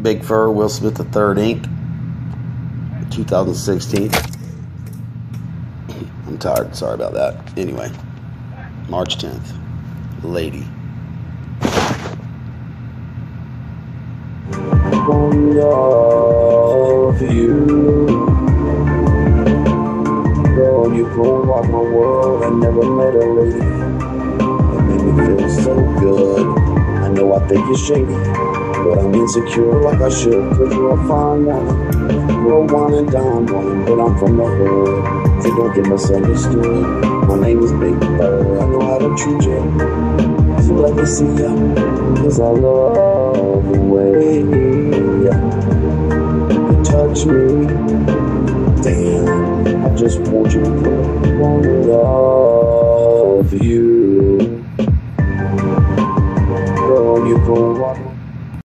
BigFur, WillSmithIII, Inc., 2016. I'm tired. Sorry about that. Anyway, March 10th. Lady. Love you. Girl, you could rock my world. I never met a lady that made me feel so good. I know I think you're shady, but I'm insecure like I should, cause you're a fine woman. You're a wine and dime woman, but I'm from the hood, so don't get misunderstood. My name is BigFur, I know how to treat you, so let me see ya, cause I love the way you touch me. Damn, I just want you to love you. Girl, you go rock